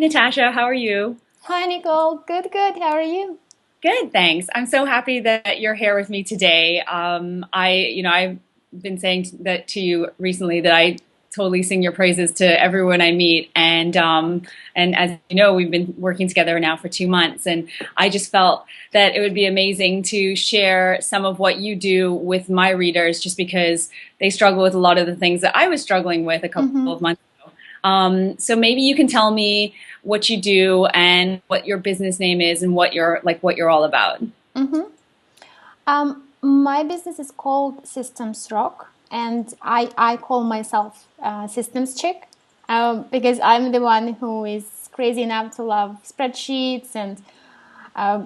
Natasha, how are you? Hi, Nicole. Good, good. How are you? Good, thanks. I'm so happy that you're here with me today. I've been saying that to you recently that I totally sing your praises to everyone I meet, and as you know, we've been working together now for 2 months, and I just felt that it would be amazing to share some of what you do with my readers, just because they struggle with a lot of the things that I was struggling with a couple Mm-hmm. of months. So maybe you can tell me what you do and what your business name is and what you're all about. Mm-hmm. My business is called Systems Rock, and I call myself Systems Chick because I'm the one who is crazy enough to love spreadsheets and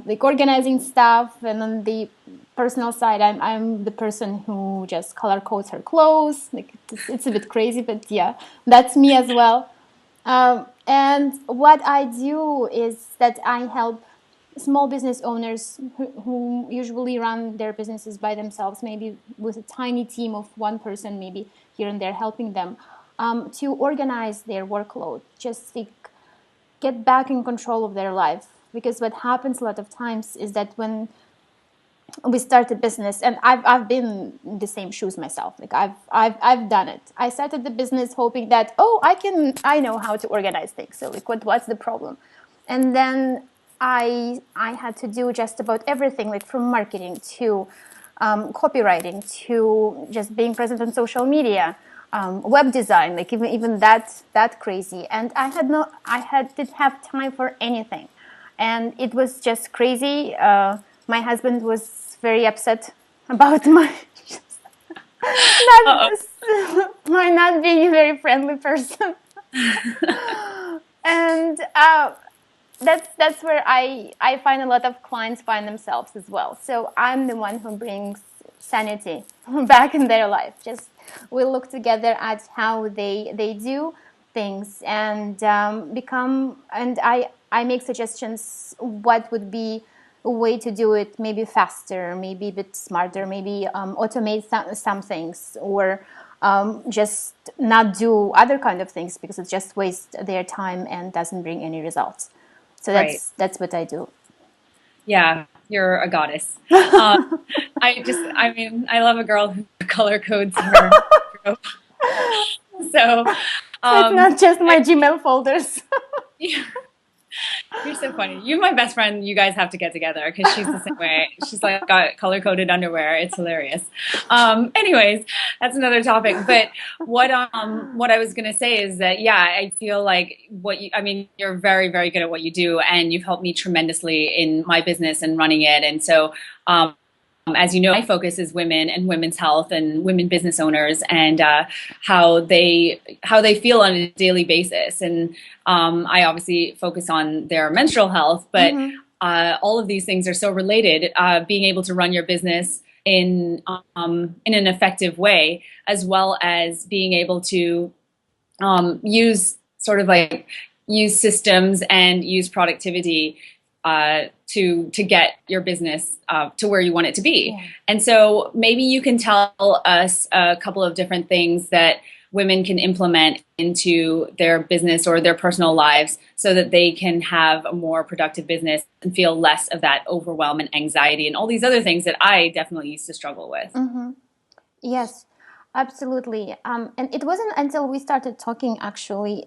like organizing stuff. And on the personal side, I'm the person who just color codes her clothes. Like it's a bit crazy, but yeah, that's me as well. And what I do is that I help small business owners who usually run their businesses by themselves, maybe with a tiny team of one person, maybe here and there helping them, to organize their workload, just like get back in control of their life. Because what happens a lot of times is that when we start a business, and I've been in the same shoes myself, like I've done it. I started the business hoping that, oh, I know how to organize things, so like what's the problem? And then I had to do just about everything, like from marketing to copywriting to just being present on social media, web design, like even that crazy. And I didn't have time for anything, and it was just crazy. My husband was very upset about my Uh-oh. not my not being a very friendly person, and that's where I find a lot of clients find themselves as well. So I'm the one who brings sanity back in their life. Just we look together at how they do things and become, and I make suggestions what would be a way to do it, maybe faster, maybe a bit smarter, maybe automate some things, or just not do other kind of things because it just wastes their time and doesn't bring any results. So Right. that's what I do. Yeah, you're a goddess. Um, I love a girl who color codes her wardrobe. So, So it's um, not just I, my Gmail folders. yeah, you're so funny. You're my best friend. You guys have to get together because she's the same way. She's like got color coded underwear. It's hilarious. Anyways, that's another topic. But what I was gonna say is that yeah, I feel like you're very very good at what you do, and you've helped me tremendously in my business and running it. And so as you know, my focus is women and women's health and women business owners and how they feel on a daily basis. And I obviously focus on their menstrual health, but Mm-hmm. all of these things are so related. Being able to run your business in an effective way, as well as being able to use sort of like use systems and use productivity to get your business to where you want it to be. Yeah. And so maybe you can tell us a couple of different things that women can implement into their business or their personal lives so that they can have a more productive business and feel less of that overwhelm and anxiety and all these other things that I definitely used to struggle with. Mm-hmm. Yes, absolutely. And it wasn't until we started talking actually.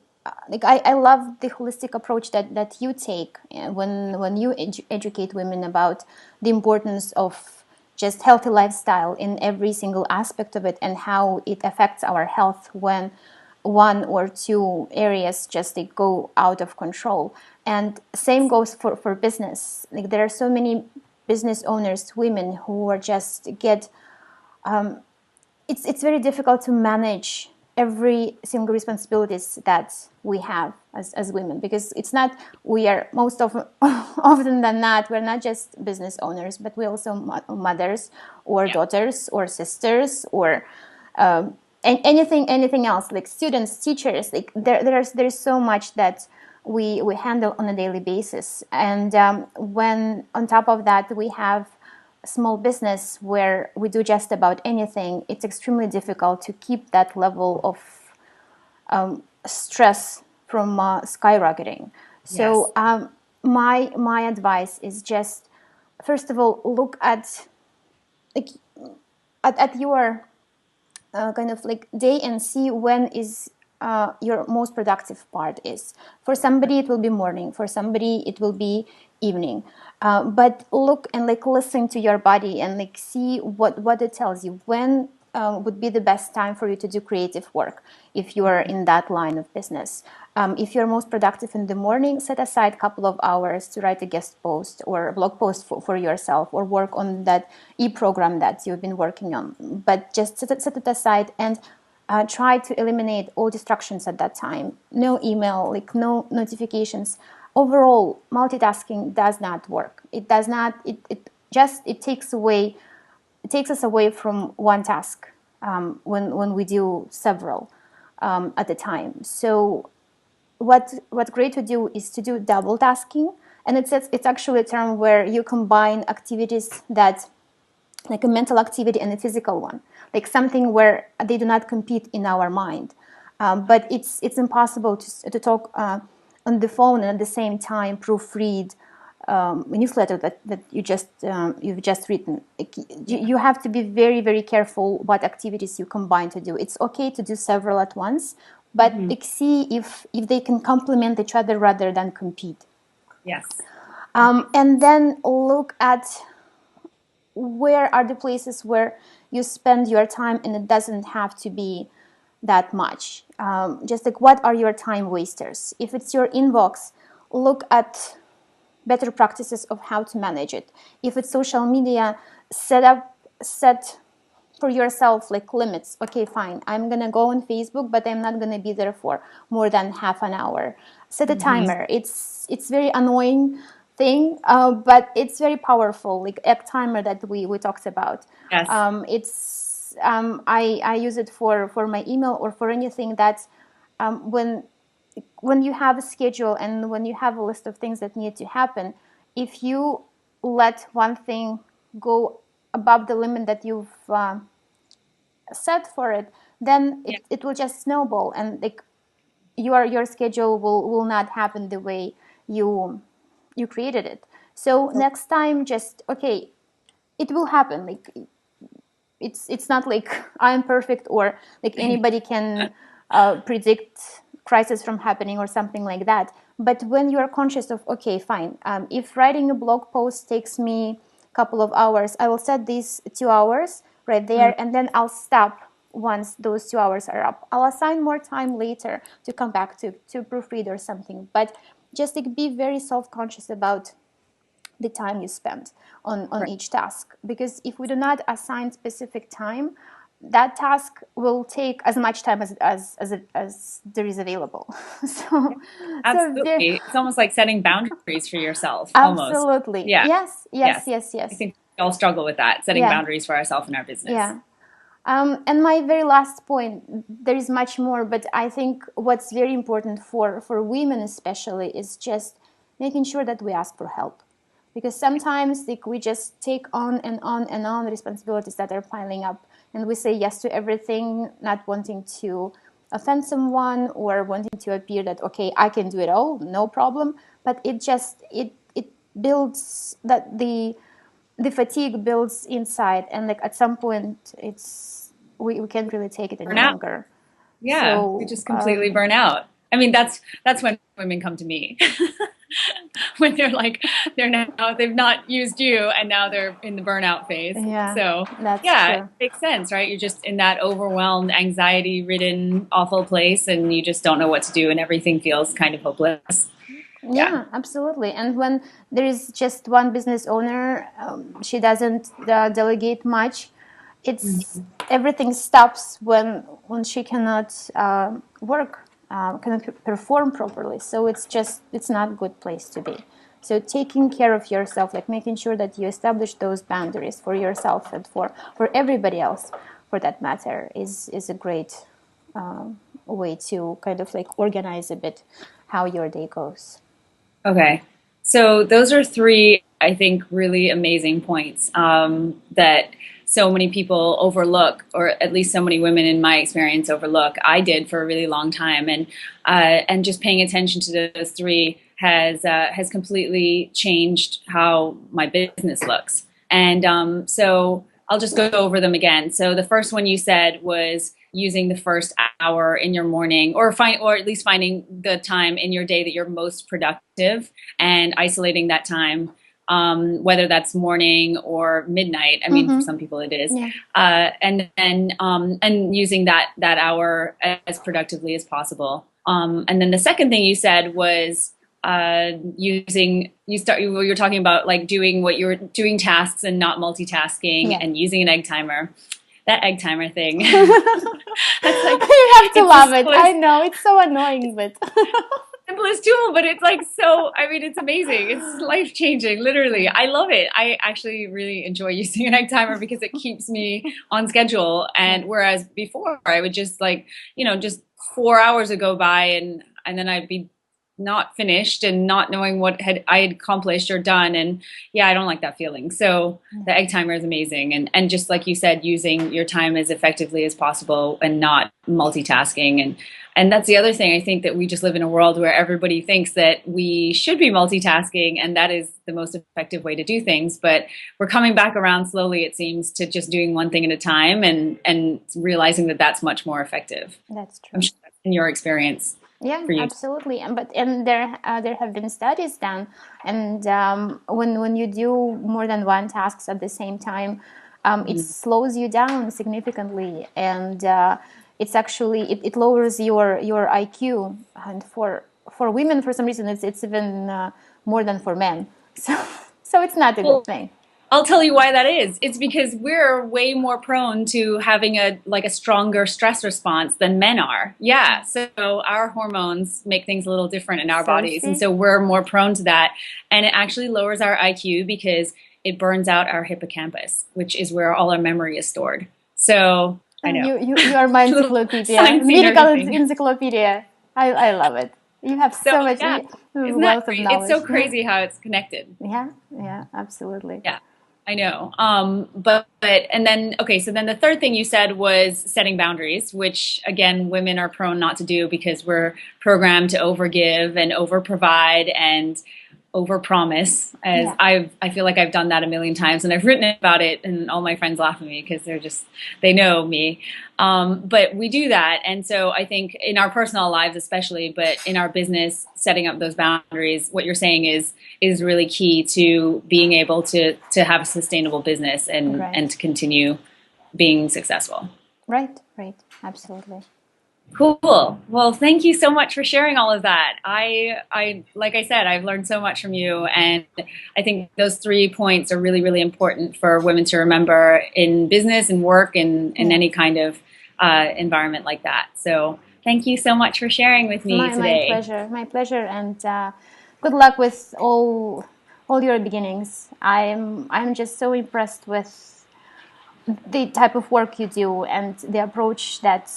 Like I love the holistic approach that you take when you educate women about the importance of just healthy lifestyle in every single aspect of it and how it affects our health when one or two areas just they go out of control. And same goes for business. Like there are so many business owners, women who are just get it's very difficult to manage every single responsibilities that we have as women, because it's not we are most of often than not we're not just business owners, but we also mothers or Yeah. daughters or sisters or and anything else, like students, teachers, like there's so much that we handle on a daily basis. And when on top of that we have small business where we do just about anything, it's extremely difficult to keep that level of stress from skyrocketing. Yes. So my advice is just, first of all, look at like at your kind of like day and see when is your most productive part is. For somebody it will be morning, for somebody it will be evening, but look and like listen to your body and like see what it tells you when would be the best time for you to do creative work if you are in that line of business. If you're most productive in the morning, set aside a couple of hours to write a guest post or a blog post for yourself, or work on that e-program that you've been working on. But just set it aside and try to eliminate all distractions at that time. No email, like no notifications. Overall, multitasking does not work. It does not. It takes us away from one task when we do several at a time. So what's great to do is to do double tasking, and it's actually a term where you combine activities that, like a mental activity and a physical one, like something where they do not compete in our mind. But it's impossible to talk on the phone and at the same time proofread a newsletter that you've just written. You have to be very, very careful what activities you combine to do. It's okay to do several at once, but see if they can complement each other rather than compete. Yes. And then look at where are the places where you spend your time, and it doesn't have to be that much. Just like, what are your time wasters? If it's your inbox, look at better practices of how to manage it. If it's social media, set for yourself like limits. Okay, fine, I'm gonna go on Facebook, but I'm not gonna be there for more than half an hour. Set a timer. It's very annoying thing, but it's very powerful, like egg timer that we talked about. Yes. I use it for my email or for anything that when you have a schedule and when you have a list of things that need to happen, if you let one thing go above the limit that you've set for it, then it will just snowball, and like your schedule will not happen the way you created it. So next time, just okay, it will happen. Like it's not like I'm perfect, or like anybody can predict crisis from happening or something like that. But when you are conscious of, okay, fine, if writing a blog post takes me a couple of hours, I will set these 2 hours right there, and then I'll stop once those 2 hours are up. I'll assign more time later to come back to proofread or something. But just like be very self-conscious about the time you spend on each task, because if we do not assign specific time, that task will take as much time as there is available. So Absolutely. It's almost like setting boundaries for yourself. Almost. Absolutely. Yeah. Yes. I think we all struggle with that, setting boundaries for ourselves in our business. Yeah. And my very last point, there is much more, but I think what's very important for women especially is just making sure that we ask for help. Because sometimes like, we just take on and on and on responsibilities that are piling up, and we say yes to everything, not wanting to offend someone or wanting to appear that, okay, I can do it all, no problem. But it builds that the fatigue builds inside, and like at some point we can't really take it any longer. Yeah, so, we just completely burn out. I mean, that's when women come to me. When they're like, they've not used you, and now they're in the burnout phase. Yeah, so that's true. It makes sense, right? You're just in that overwhelmed, anxiety-ridden, awful place, and you just don't know what to do, and everything feels kind of hopeless. Yeah, absolutely. And when there is just one business owner, she doesn't delegate much. It's everything stops when she cannot work, cannot perform properly. So it's not a good place to be. So taking care of yourself, like making sure that you establish those boundaries for yourself and for everybody else, for that matter, is a great way to kind of like organize a bit how your day goes. Okay. So those are 3, I think, really amazing points that so many people overlook, or at least so many women in my experience overlook. I did for a really long time. And just paying attention to those 3 has completely changed how my business looks. And so I'll just go over them again. So the first one you said was using the first hour in your morning, or at least finding the time in your day that you're most productive, and isolating that time, whether that's morning or midnight. I mean, for some people it is. Yeah. And then and using that hour as productively as possible. And then the second thing you said was you're talking about like doing what you're doing, tasks and not multitasking, Yeah. and using an egg timer. That egg timer thing. That's like, you have to love it. I know it's so annoying, but simplest tool, but it's like so, I mean, it's amazing. It's life changing, literally. I love it. I actually really enjoy using an egg timer because it keeps me on schedule. And whereas before I would just like, just 4 hours would go by, and then I'd be not finished and not knowing what I had accomplished or done. And yeah, I don't like that feeling. So the egg timer is amazing. And just like you said, using your time as effectively as possible and not multitasking. And that's the other thing. I think that we just live in a world where everybody thinks that we should be multitasking, and that is the most effective way to do things. But we're coming back around slowly, it seems, to just doing one thing at a time, and realizing that that's much more effective. That's true. I'm sure that's in your experience. Yeah, absolutely. And there have been studies done, and when you do more than one task at the same time, it slows you down significantly, and it's actually it lowers your IQ. And for women, for some reason, it's even more than for men. So it's not a good thing. I'll tell you why that is. It's because we're way more prone to having a stronger stress response than men are. Yeah. So our hormones make things a little different in our bodies. And so we're more prone to that. And it actually lowers our IQ because it burns out our hippocampus, which is where all our memory is stored. So I know. You are my encyclopedia. Medical encyclopedia. I love it. You have so much wealth of knowledge. It's so crazy how it's connected. Yeah, absolutely. Yeah. I know. But and then, okay, so then the third thing you said was setting boundaries, which again, women are prone not to do because we're programmed to overgive and overprovide and overpromise. I feel like I've done that a million times, and I've written about it, and all my friends laugh at me because they know me. But we do that. And so I think in our personal lives, especially, but in our business, setting up those boundaries, what you're saying is really key to being able to have a sustainable business and to continue being successful. Right. Absolutely. Cool. Well, thank you so much for sharing all of that. I like I said, I've learned so much from you, and I think those 3 points are really, really important for women to remember in business and work and in any kind of environment like that. So thank you so much for sharing with me today. My pleasure, and good luck with all your beginnings. I'm just so impressed with the type of work you do and the approach that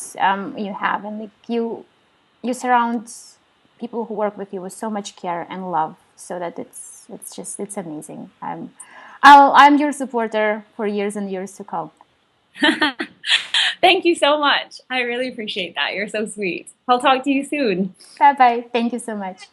you have, and like you surround people who work with you with so much care and love, so that it's amazing. I'm your supporter for years and years to come. Thank you so much. I really appreciate that. You're so sweet. I'll talk to you soon. Bye. Thank you so much.